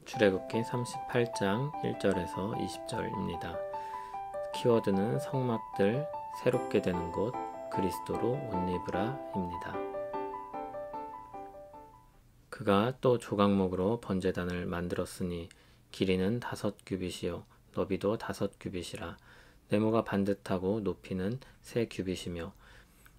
출애굽기 38장 1절에서 20절입니다. 키워드는 성막들 새롭게 되는 곳 그리스도로 옷 입으라입니다. 그가 또 조각목으로 번제단을 만들었으니 길이는 5규빗이요 너비도 5규빗이라 네모가 반듯하고 높이는 3규빗이며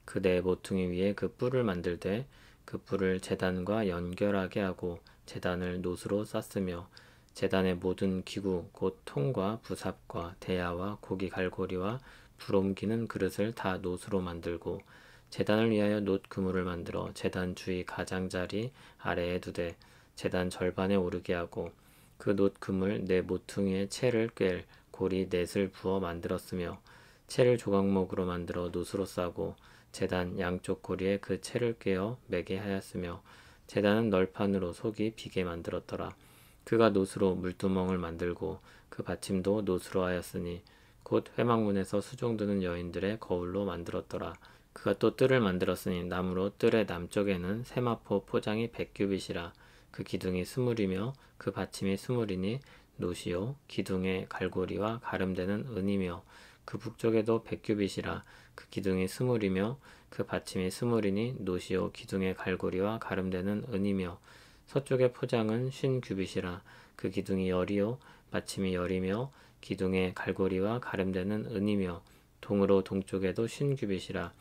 그 네 모퉁이 위에 그 뿔을 만들되 그 뿔을 제단과 연결하게 하고 제단을 노스로 쌌으며 제단의 모든 기구 곧 통과 부삽과 대야와 고기 갈고리와 불 옮기는 그릇을 다 노스로 만들고 제단을 위하여 놋 그물을 만들어 제단 주위 가장자리 아래에 두되 제단 절반에 오르게 하고 그 놋 그물 네 모퉁이에 채를 꿰 고리 넷을 부어 만들었으며 채를 조각목으로 만들어 놋으로 싸고 제단 양쪽 고리에 그 채를 꿰어 매게 하였으며 제단은 널판으로 속이 비게 만들었더라. 그가 놋으로 물두멍을 만들고 그 받침도 놋으로 하였으니 곧 회막문에서 수종드는 여인들의 거울로 만들었더라. 그가 또 뜰을 만들었으니 나무로 뜰의 남쪽에는 세마포 포장이 100규빗이라 그 기둥이 20이며 그 받침이 20이니 놋이요 기둥의 갈고리와 가름되는 은이며 그 북쪽에도 100규빗이라 그 기둥이 20이며 그 받침이 20이니 놋이요 기둥의 갈고리와 가름되는 은이며 서쪽의 포장은 50규빗이라 그 기둥이 10이요 받침이 10이며 기둥의 갈고리와 가름되는 은이며 동으로 동쪽에도 50규빗이라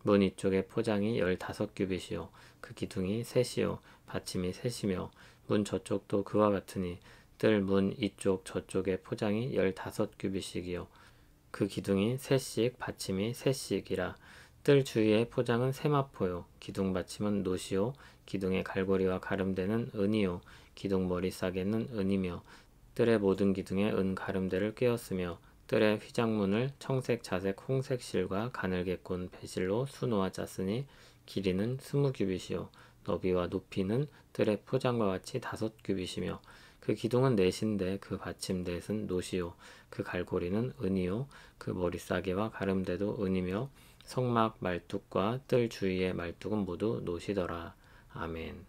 문 이쪽의 포장이 15규빗이요 그 기둥이 3이요 받침이 3이며 문 저쪽도 그와 같으니 뜰 문 이쪽 저쪽의 포장이 15규빗이요 그 기둥이 3씩 받침이 3씩이라 뜰 주위의 포장은 세마포요 기둥 받침은 놋이요 기둥의 갈고리와 가름되는 은이요 기둥 머리 싸개는 은이며 뜰의 모든 기둥에 은 가름대를 꿰었으며 뜰의 휘장문을 청색 자색 홍색 실과 가늘게 꼰 배실로 수놓아 짰으니 길이는 20규빗이요 너비와 높이는 뜰의 포장과 같이 5규빗이며 그 기둥은 넷인데 그 받침 넷은 놋이요 그 갈고리는 은이요 그 머리 싸개와 가름대도 은이며 성막 말뚝과 뜰 주위의 말뚝은 모두 놋이더라. 아멘.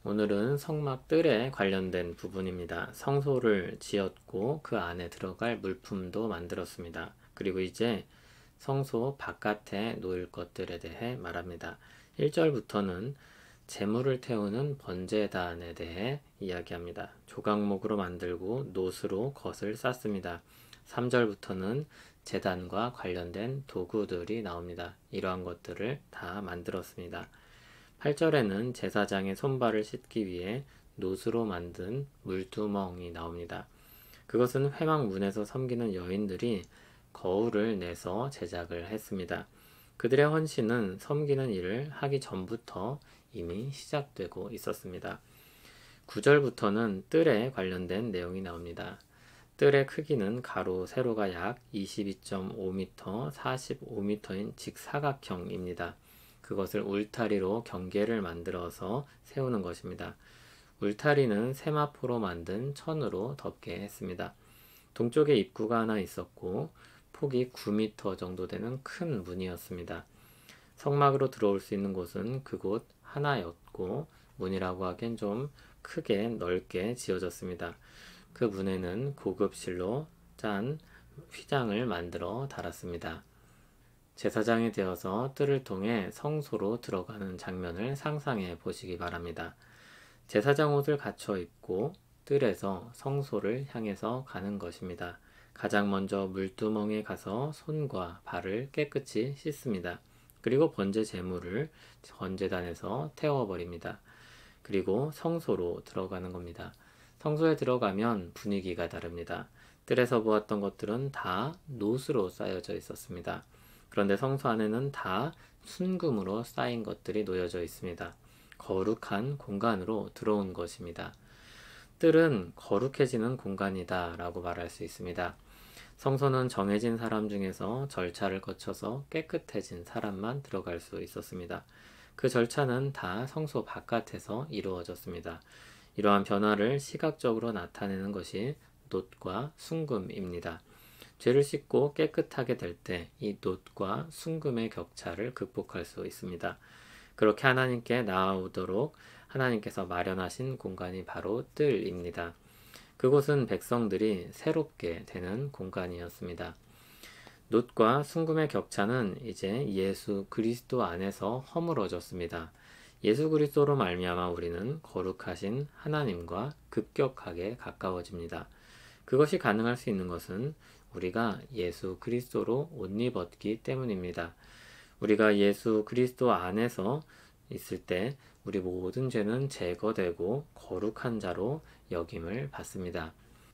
오늘은 성막 뜰에 관련된 부분입니다. 성소를 지었고 그 안에 들어갈 물품도 만들었습니다. 그리고 이제 성소 바깥에 놓일 것들에 대해 말합니다. 1절부터는 재물을 태우는 번제단에 대해 이야기합니다. 조각목으로 만들고 놋으로 겉을 쌌습니다. 3절부터는 제단과 관련된 도구들이 나옵니다. 이러한 것들을 다 만들었습니다. 8절에는 제사장의 손발을 씻기 위해 놋으로 만든 물두멍이 나옵니다. 그것은 회막문에서 섬기는 여인들이 거울을 내서 제작을 했습니다. 그들의 헌신은 섬기는 일을 하기 전부터 이미 시작되고 있었습니다. 9절부터는 뜰에 관련된 내용이 나옵니다. 뜰의 크기는 가로, 세로가 약 22.5m, 45m인 직사각형입니다. 그것을 울타리로 경계를 만들어서 세우는 것입니다. 울타리는 세마포로 만든 천으로 덮게 했습니다. 동쪽에 입구가 하나 있었고 폭이 9m 정도 되는 큰 문이었습니다. 성막으로 들어올 수 있는 곳은 그곳 하나였고 문이라고 하기엔 좀 크게 넓게 지어졌습니다. 그 문에는 고급실로 짠 휘장을 만들어 달았습니다. 제사장이 되어서 뜰을 통해 성소로 들어가는 장면을 상상해 보시기 바랍니다. 제사장 옷을 갖춰 입고 뜰에서 성소를 향해서 가는 것입니다. 가장 먼저 물두멍에 가서 손과 발을 깨끗이 씻습니다. 그리고 번제 제물을 번제단에서 태워버립니다. 그리고 성소로 들어가는 겁니다. 성소에 들어가면 분위기가 다릅니다. 뜰에서 보았던 것들은 다 놋으로 쌓여져 있었습니다. 그런데 성소 안에는 다 순금으로 쌓인 것들이 놓여져 있습니다. 거룩한 공간으로 들어온 것입니다. 뜰은 거룩해지는 공간이다 라고 말할 수 있습니다. 성소는 정해진 사람 중에서 절차를 거쳐서 깨끗해진 사람만 들어갈 수 있었습니다. 그 절차는 다 성소 바깥에서 이루어졌습니다. 이러한 변화를 시각적으로 나타내는 것이 놋과 순금입니다. 죄를 씻고 깨끗하게 될 때 이 놋과 순금의 격차를 극복할 수 있습니다. 그렇게 하나님께 나아오도록 하나님께서 마련하신 공간이 바로 뜰입니다. 그곳은 백성들이 새롭게 되는 공간이었습니다. 놋과 순금의 격차는 이제 예수 그리스도 안에서 허물어졌습니다. 예수 그리스도로 말미암아 우리는 거룩하신 하나님과 급격하게 가까워집니다. 그것이 가능할 수 있는 것은 우리가 예수 그리스도로 옷 입었기 때문입니다. 우리가 예수 그리스도 안에서 있을 때 우리 모든 죄는 제거되고 거룩한 자로 여김을 받습니다.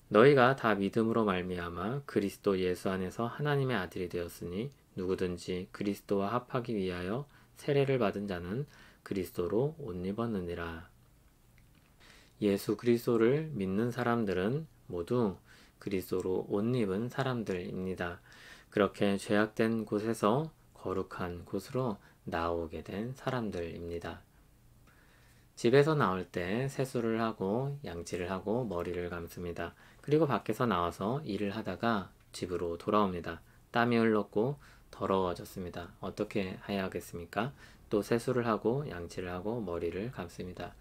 너희가 다 믿음으로 말미암아 그리스도 예수 안에서 하나님의 아들이 되었으니 누구든지 그리스도와 합하기 위하여 세례를 받은 자는 그리스도로 옷 입었느니라. 예수 그리스도를 믿는 사람들은 모두 그리스도로 옷 입은 사람들입니다. 그렇게 죄악된 곳에서 거룩한 곳으로 나오게 된 사람들입니다. 집에서 나올 때 세수를 하고 양치를 하고 머리를 감습니다. 그리고 밖에서 나와서 일을 하다가 집으로 돌아옵니다. 땀이 흘렀고 더러워졌습니다. 어떻게 해야 하겠습니까? 또 세수를 하고 양치를 하고 머리를 감습니다.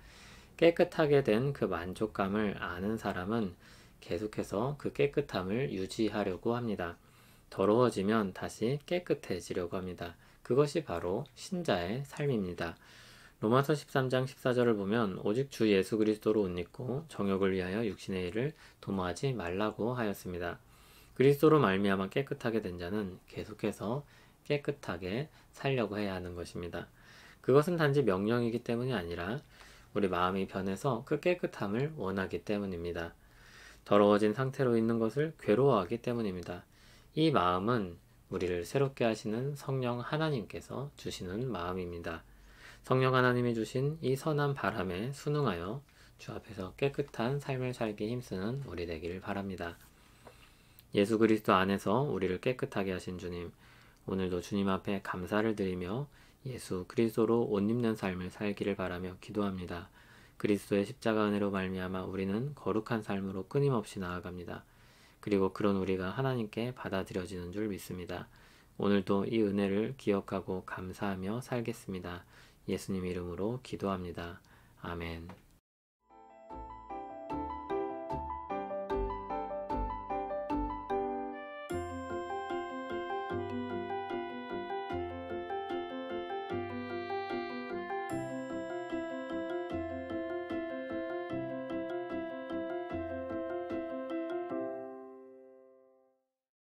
깨끗하게 된 그 만족감을 아는 사람은 계속해서 그 깨끗함을 유지하려고 합니다. 더러워지면 다시 깨끗해지려고 합니다. 그것이 바로 신자의 삶입니다. 로마서 13장 14절을 보면 오직 주 예수 그리스도로 옷 입고 정욕을 위하여 육신의 일을 도모하지 말라고 하였습니다. 그리스도로 말미암아 깨끗하게 된 자는 계속해서 깨끗하게 살려고 해야 하는 것입니다. 그것은 단지 명령이기 때문이 아니라 우리 마음이 변해서 그 깨끗함을 원하기 때문입니다. 더러워진 상태로 있는 것을 괴로워하기 때문입니다. 이 마음은 우리를 새롭게 하시는 성령 하나님께서 주시는 마음입니다. 성령 하나님이 주신 이 선한 바람에 순응하여 주 앞에서 깨끗한 삶을 살기 힘쓰는 우리 되기를 바랍니다. 예수 그리스도 안에서 우리를 깨끗하게 하신 주님, 오늘도 주님 앞에 감사를 드리며 예수 그리스도로 옷 입는 삶을 살기를 바라며 기도합니다. 그리스도의 십자가 은혜로 말미암아 우리는 거룩한 삶으로 끊임없이 나아갑니다. 그리고 그런 우리가 하나님께 받아들여지는 줄 믿습니다. 오늘도 이 은혜를 기억하고 감사하며 살겠습니다. 예수님 이름으로 기도합니다. 아멘.